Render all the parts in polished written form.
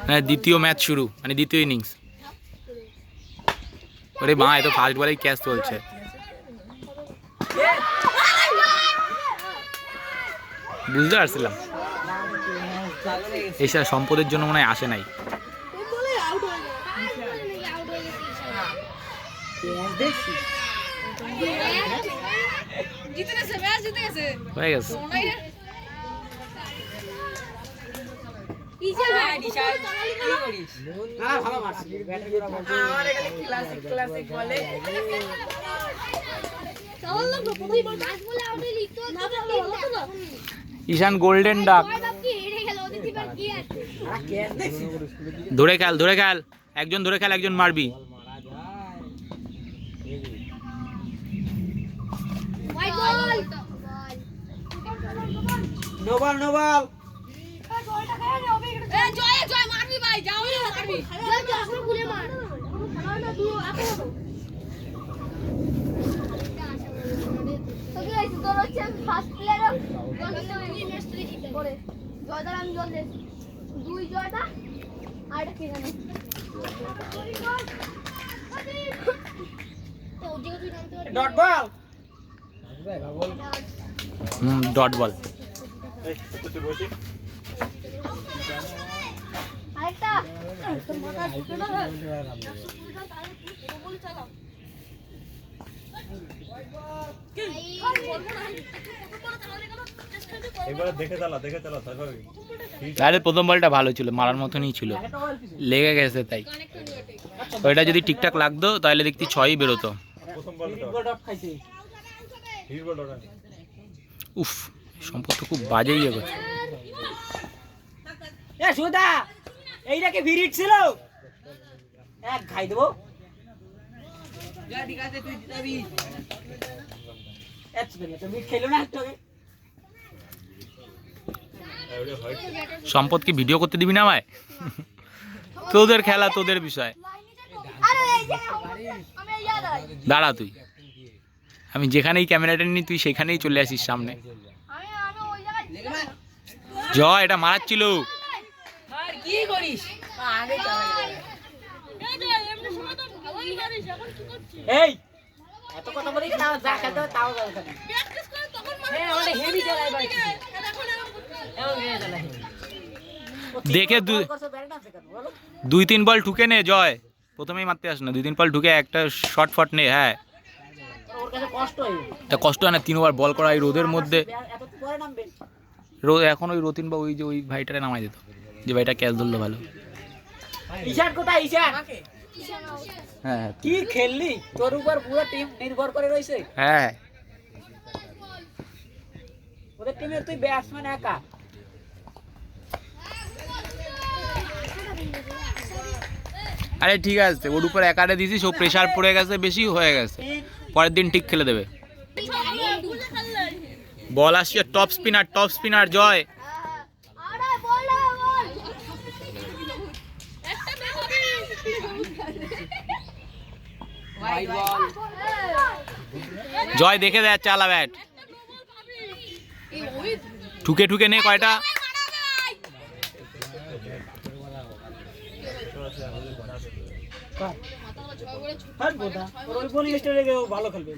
হ্যাঁ, দ্বিতীয় ম্যাচ শুরু, মানে দ্বিতীয় ইনিংস। ওরে মা, এত ফার্স্ট বলেই ক্যাচ চলছে। বুঝতে পারছিলাম এইসব সম্পদের জন্য মনে হয় আসে নাই। হয়ে গেছে। ঈশান গোল্ডেন ডাক। ধরে খেল, ধরে খেল, একজন ধরে খেল, একজন মারবি। No ball, no ball. Dot ball, dot ball. তাহলে প্রথম বলটা ভালো ছিল, মারার মতনই ছিল, লেগে গেছে তাই। ওইটা যদি ঠিকঠাক লাগতো তাহলে দেখতি 6ই বেরোতো। উফ, সম্পদ তো খুব বাজে ইয়ে করছে। সুদা এইটা কি ভিড় ছিল? এক খাই দেবো। সম্পদ কি ভিডিও করতে দিবি না আমায়? তোদের খেলা, তোদের বিষয়। দাঁড়া তুই, আমি যেখানেই ক্যামেরাটা নিই তুই সেখানেই চলে আসিস সামনে। জয়, এটা মারার ছিল। এই এত কথা বলি না, যা খেলতে হবে তাও যাবে। দেখে 2-3 বল ঢুকে নে জয়, প্রথমেই মারতে আস না। 2-3 বল ঢুকে একটা শর্ট ফট নে। হ্যাঁ, তা কষ্ট হয় না 3 ওভার বল করা এই রোদের মধ্যে। এখন ওই রতিন বা ওই যে ওই ভাইটারে নামাই দিত, যে ভাইটা ক্যাচ ধরলো ভালো। ঈশান কোথায়? ঈশান হ্যাঁ, কি খেললি? তোর উপর পুরো টিম নির্ভর করে রয়েছে। হ্যাঁ, ওদের টিমের তুই ব্যাটসম্যান একা। আরে ঠিক আছে, ওর উপর একারে দিয়েছিস, ও প্রেশার পড়ে গেছে, বেশি হয়ে গেছে, পরের দিন ঠিক খেলে দেবে। বল আসছে, টপ স্পিনার, টপ স্পিনার জয়। জয় দেখে দেয়, চালা ব্যাট, ঠুকে ঠুকে নে কয়টা। ভালো খেলবে,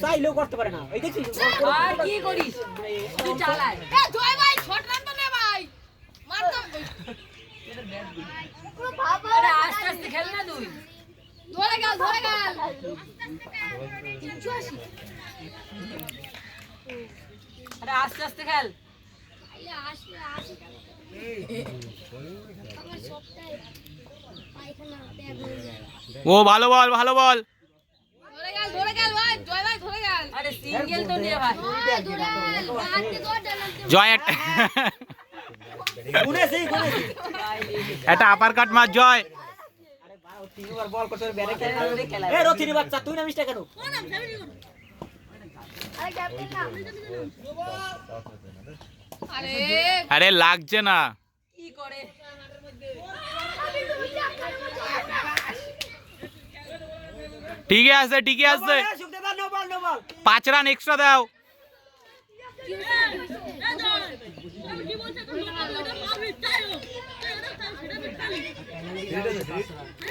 চাইলেও করতে পারে না। এই দেখছিস কি করিস? আস্তে আস্তে খেল না তুই। ধরে গেল, ধরে গেল। আরে আস্তে আস্তে খেল। ও ভালো বল, ভালো বল। আরে সিঙ্গেল তো নে ভাই। জয় একটা আপার কাট মার জয়। আরে লাগছে না। ঠিকই আছে, ঠিকই আছে। 5 রান এক্সট্রা দাও।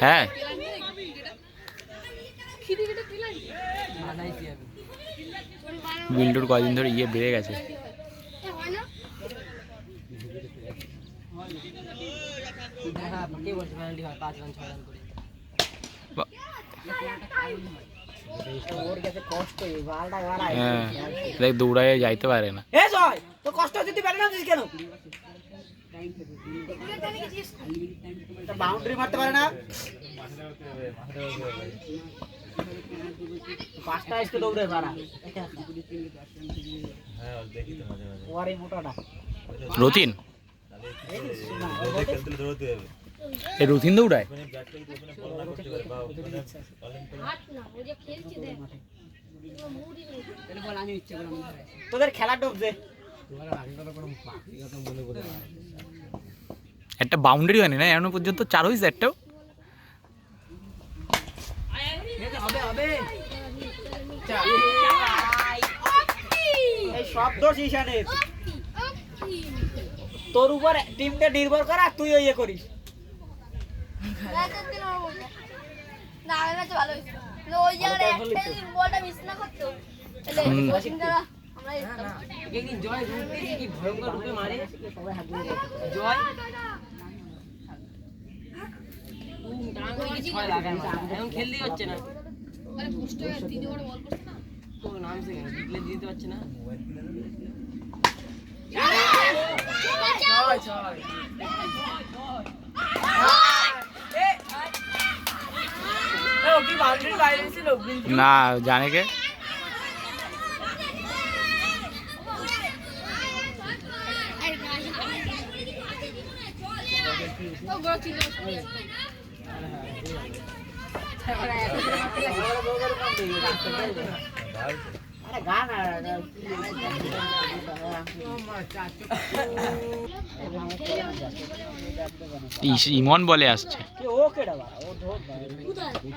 হ্যাঁ বিল্টুর কদিন ধরে ইয়ে বেড়ে গেছে। হ্যাঁ দেখ দৌড়ায় যাইতে পারে না। তো কষ্ট হচ্ছে তুই ব্যাটে নামছিস কেন? বাউন্ডারি মারতে পারে না। পাঁচটা আসতে দৌড়ে পারা ওর এই মোটাটা রতিন এই রতিন দৌড়ায়। তোদের খেলা ডুবছে। একটা বাউন্ডারি হয়নি না এখনো পর্যন্ত, 4 হয়েছে একটাও। সব দোষ ঈশানের, তোর উপর টিমটা নির্ভর করে আর তুই ইয়ে করিস। খেলতেই হচ্ছে না তোর নাম সে দিতে পারছে না। না জানে কে ইমন বলে আসছে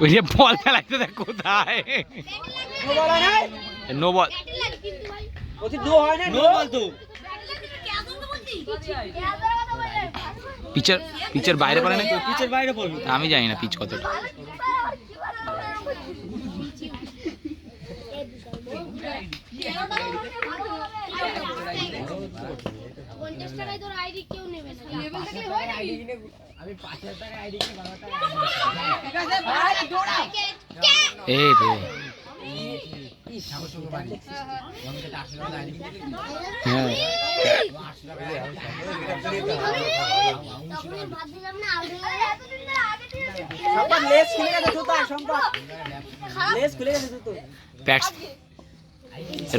ওই যে বল খেলাইতে দেখ কোথায় নো বল পিচের বাইরে পড়ে না, পিচের বাইরে পড়বে। আমি জানি না পিচ কতটা। এই রে হ্যাঁ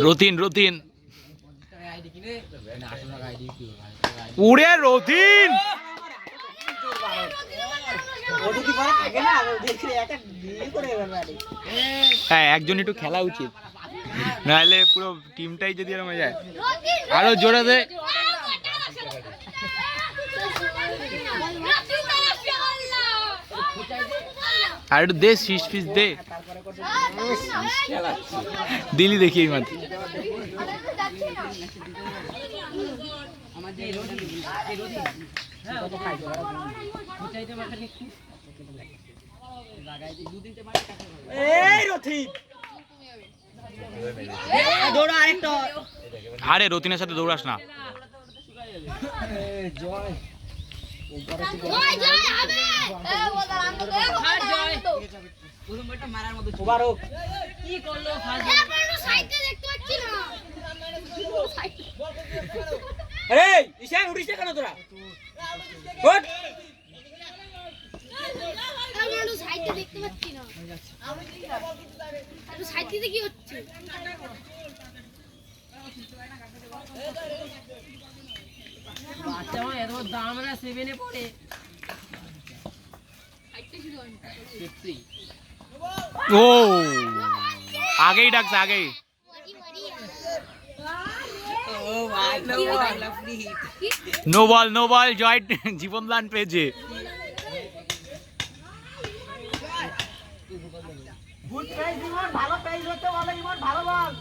রতিন রতিন উড়ে রতিন হ্যাঁ একজন একটু খেলা উচিত, নাহলে পুরো টিমটাই যদি এরকম যায়। আরো জোরে দে, আর একটু দে, শীষ ফিস দে, দিলি দেখি এই মাত্র। আরে রতিনের সাথে দৌড়াস না। কেন তোরা দেখতে পাচ্ছি না, সাইডে কি হচ্ছে? বাচ্চা মা এত দাম না 7 এ পড়ে। ও আগেই ডাকছে, আগেই। নো বল, নো বল, জয় জীবন দান পেয়েছে। ভালো প্রাইজ হতে বলে, ভালো বল।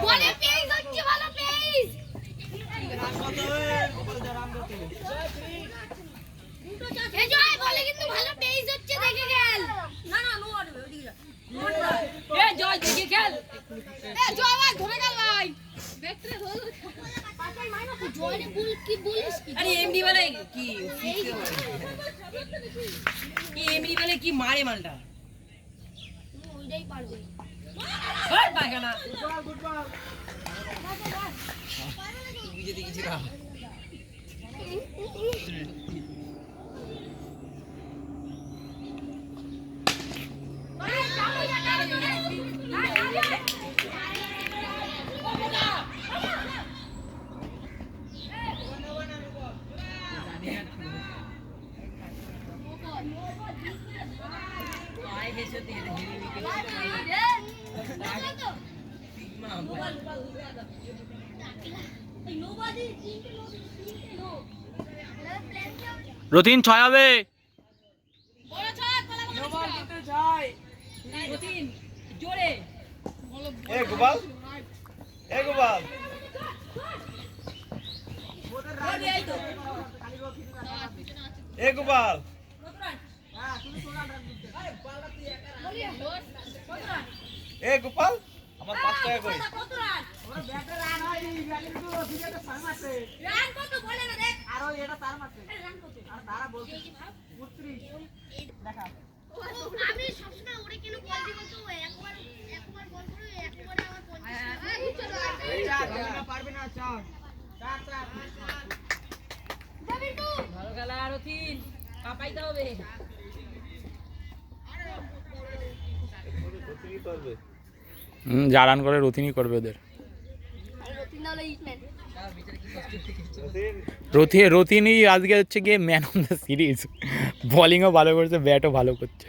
বলে পেজ হচ্ছে ভালো পেজ এই জয় বলে কিন্তু ভালো পেজ হচ্ছে দেখে খেল না না নো আরবে ওদিকে এ জয় দেখে খেল এ জয় ভাই ধরে গেল ভাই ব্যাকট্রে হল পাঁচাই মাইনাস জয় নে বল কি বলিস কি আরে এমডি বলে কি এমডি বলে কি মারে মালটা ওইটাই পারবে হট বাগানা বিজে দিকে ছিল রতিন 6 হবে। জোরে গোপাল আমার 5 টাকা কই আমি সবসময় ওরে কেন বল দিব তো একবার বল করে একবারে আমার 50 পারবে না চার যাবেন তো ভালো খেলা আর তিন কাপাইতে হবে যা রান করে রতিনই করবে ওদের। রতিন হলো ইটম্যান রতিনই আজকে হচ্ছে গিয়ে ম্যান অফ দ্য সিরিজ। বোলিংও ভালো করছে, ব্যাটও ভালো করছে।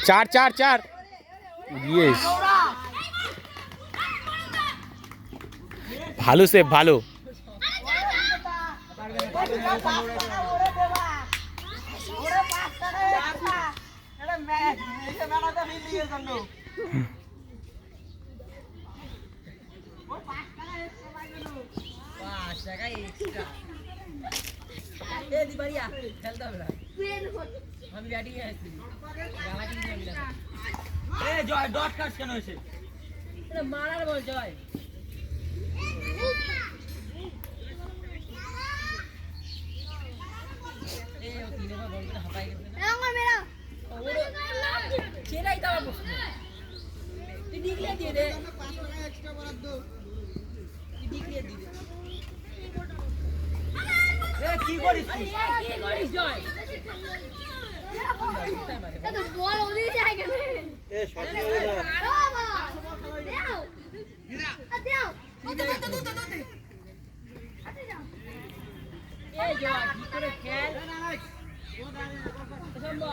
4 ইয়েস, ভালো সেভ, ভালো। আমি ব্যাটিং এ আসছি জয় ডট কাট কেন হয়েছে মারার বল জয় সেটাই তো আমার প্রশ্ন তুই ডিগ্রি দিয়ে দে কি করিস জয় তো বল ওদিকে যায় কেন বাবা দাও দাও এই জয় কি করে খেল সম্ভব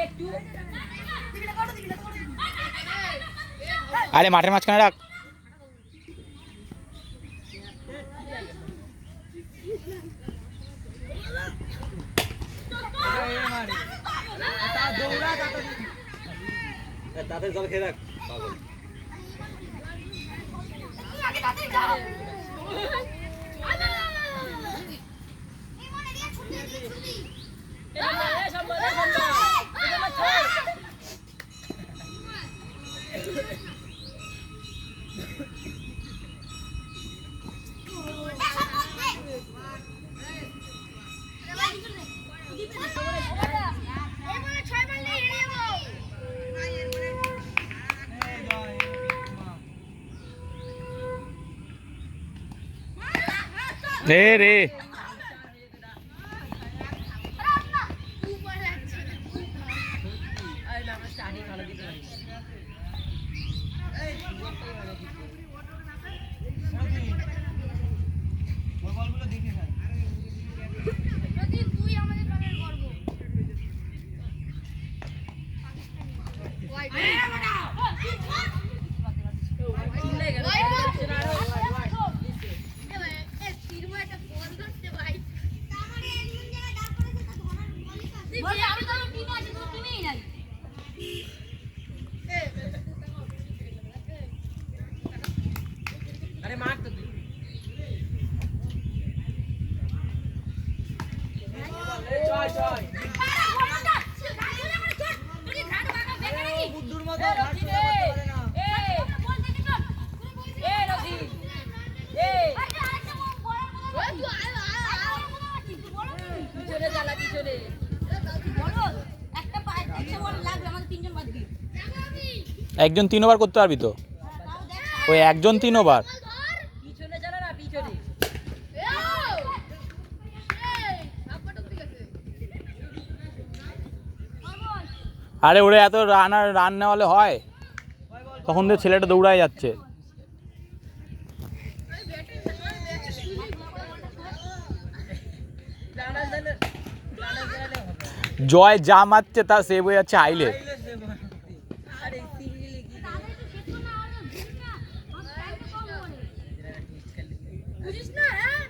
একটু আরে মাঠের মাঝখানে রাখ। তাতে জল খেয়ে রাখ পাগল রে তুই আমাদের দলের গর্ব জয় জয় বুদ্ধুর মতো ঘাট সোজা করতে পারে না। একজন 3 ওভার করতে পারবি তো? ওই একজন 3 ওভার। পিছনে চালা না পিছনে। আরে ওরে এত রান নেওয়ালে হয়? তখন তো ছেলেটা দৌড়ায় যাচ্ছে। জয় যা মারছে তা সেভ হয়ে যাচ্ছে হাইলে। আরে সিরিয়ালি কি বুঝিস না হ্যাঁ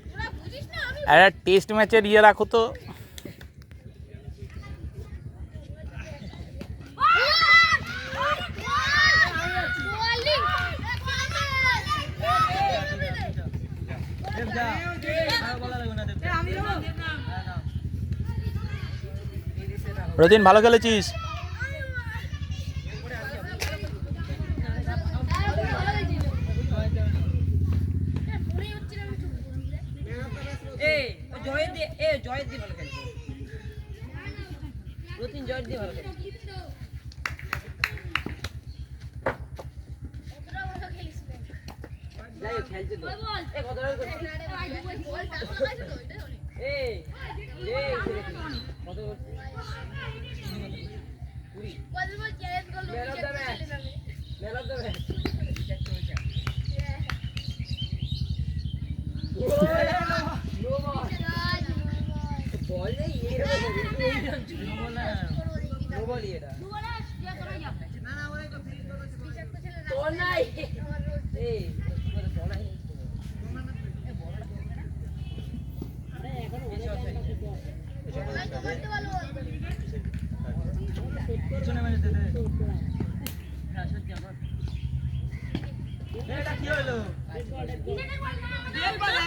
তোরা বুঝিস না আমি একটা টেস্ট ম্যাচের ইয়ে রাখো তো। রতিন ভালো খেলেছিস। জয়ের দিয়ে ভালো খেলছে। রতিন জয়ের দিয়ে ভালো খেলছে। যাই হোক খেলছে তো। কত রান করছিস? কত করছিস? Man of the match. Man of the match. No ball. Ball नहीं ये no ball ये था। तो नहीं। ए तो नहीं। এটা কি হলো?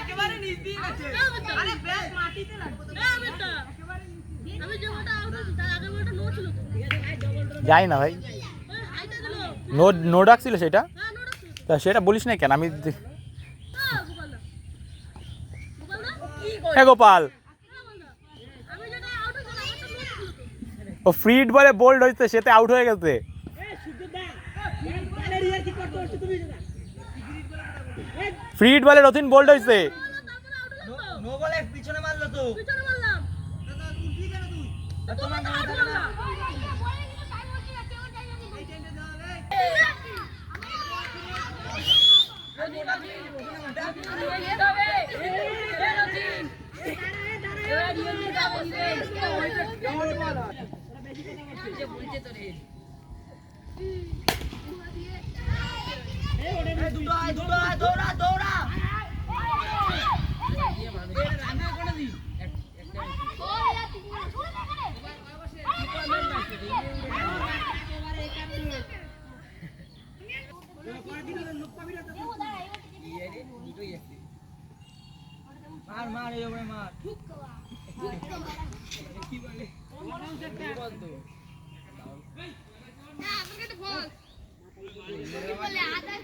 একেবারে নিচ দিয়ে গেছে। আরে ব্যাট মাটিতে লাগছে। না বেটা। আমি যে বলটা আউট হইছি তার আগে বলটা নো ছিল তো। যাই না ভাই। হাইটা দিল নো নো ডাকছিল সেটা? হ্যাঁ নো ডাকছিল তা সেটা বলিস না কেন? আমি গোপাল না গোপাল না কি করে? এ গোপাল আমি যেটা আউট হইছি আমার তো নো ছিল তো ও ফ্রি হিট বলে বোল্ড হয়েছে, সেতে আউট হয়ে গেছে। ফ্রি হিট বলে রতিন বোল্ড হয়েছে। নো বলে পিছনে মারলো তো। পিছনে মারলাম উল্টি কেন তুই? তোমার মনে থাকে না? দৌড়া দৌড়া রান্না করে দি মার মার এই ওপরে মার কি বলে বল তো না আমাকে একটা বল বলে আদা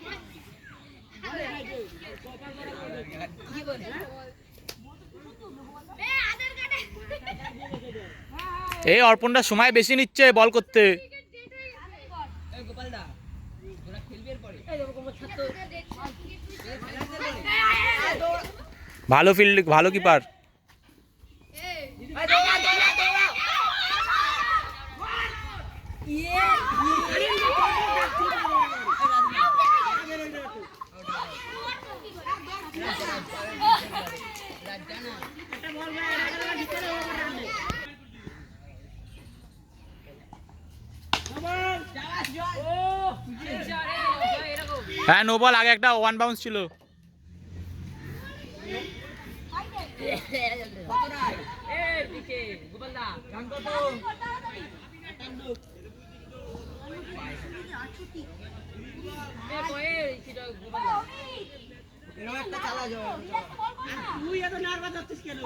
কি বলে এ আধার কার্ডে এই অর্পণটা সময় বেশি নিচ্ছে বল করতে। এই গোপাল দা তোরা খেলবি এর পরে এই দেখো কোন ছাত্র ভালো ফিল্ড, ভালো কিপার। দৌড়া দৌড়া দৌড়া হ্যাঁ নো বল, আগে একটা ওয়ান বাউন্স ছিল। গোপাল দা রান কত গোপাল দা এরকম একটা চালা যাও তুই এত নার্ভাস হচ্ছিস কেন?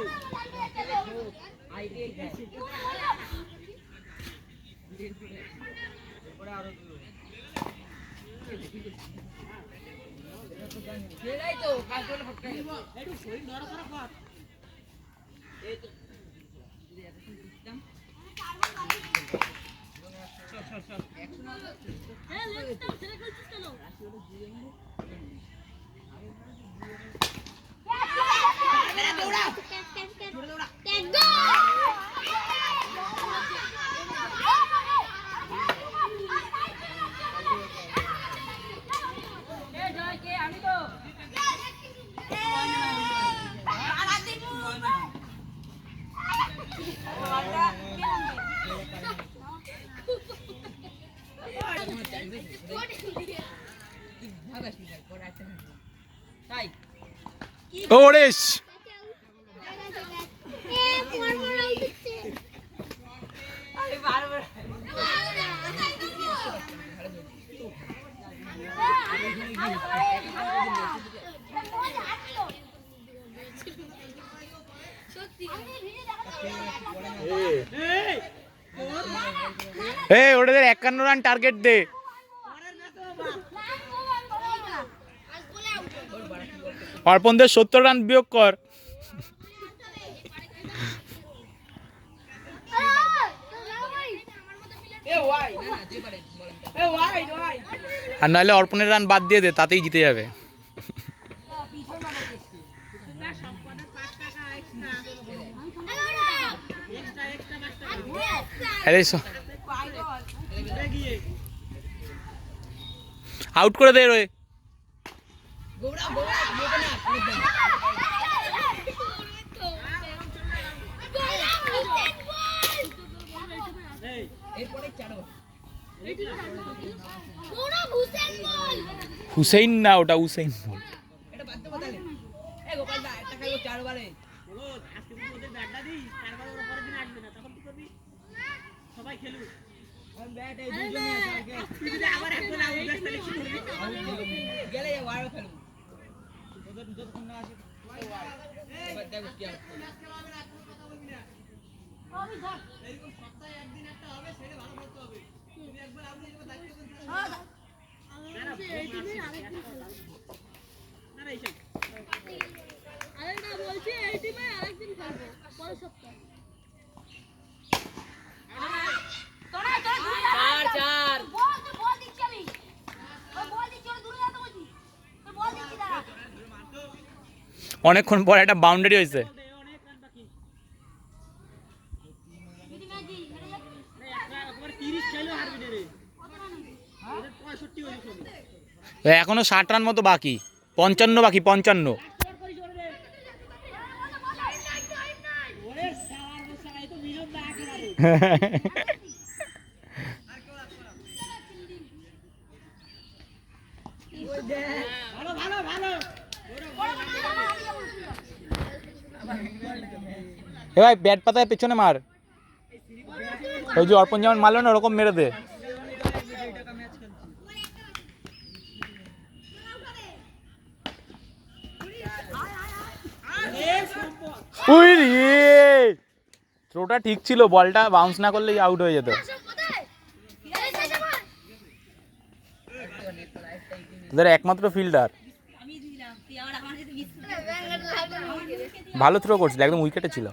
একটু শরীর নড়াচড়া কর। ওরেশ ওদের 51 রান টার্গেট দে। অর্পণদের 70 রান বিয়োগ কর। আর নাহলে অর্পণের রান বাদ দিয়ে দে, তাতেই জিতে যাবে। আউট করে দে রয়ে। হুসেইন না, ওটা হুসেইন বল। সবাই খেলুক। বলছি এই টিমে আরেকদিন খেলবো পরের সপ্তাহে। অনেকক্ষণ পর একটা বাউন্ডারি হয়েছে। এখনো 60 রান মতো বাকি, 55 বাকি, 55। এ ভাই ব্যাট পাতায় পেছনে মার, ওই যে অর্পণ যেমন মারলো না ওরকম মেরে দে। থ্রোটা ঠিক ছিল, বলটা বাউন্স না করলেই আউট হয়ে যেত। এদের একমাত্র ফিল্ডার ভালো থ্রো করছিল, একদম উইকেটে ছিল।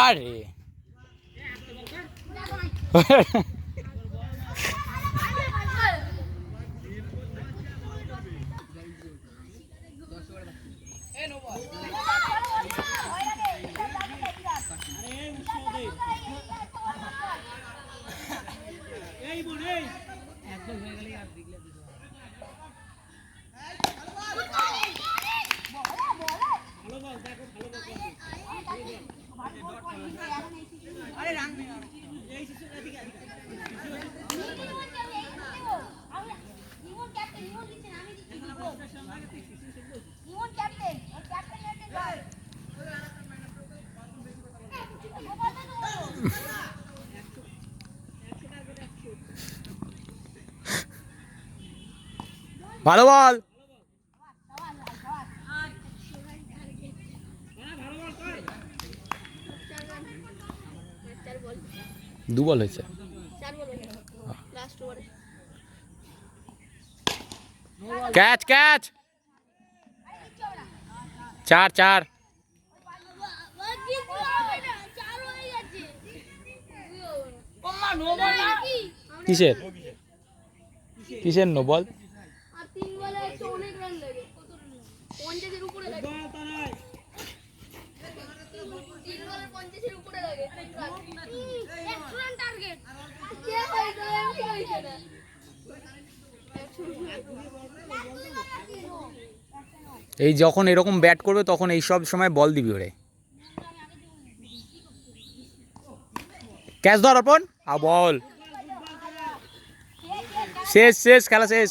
আরে ভালো বল। দু বল হয়েছে। ক্যাচ ক্যাচ, 4 কিসের কিসের নো বল? আর 3 বলে একটু অনেক রান লাগে, কত রান লাগে? 50 এর উপরে লাগে। 3 বলে 50 এর উপরে লাগে। 100 রান টার্গেট। কে হইছে? এমনি হইছে না। এই যখন এরকম ব্যাট করবে তখন এই সব সময় বল দিবি ওরে। ক্যাচ ধর অর্পণ, আর বল শেষ শেষ, খেলা শেষ।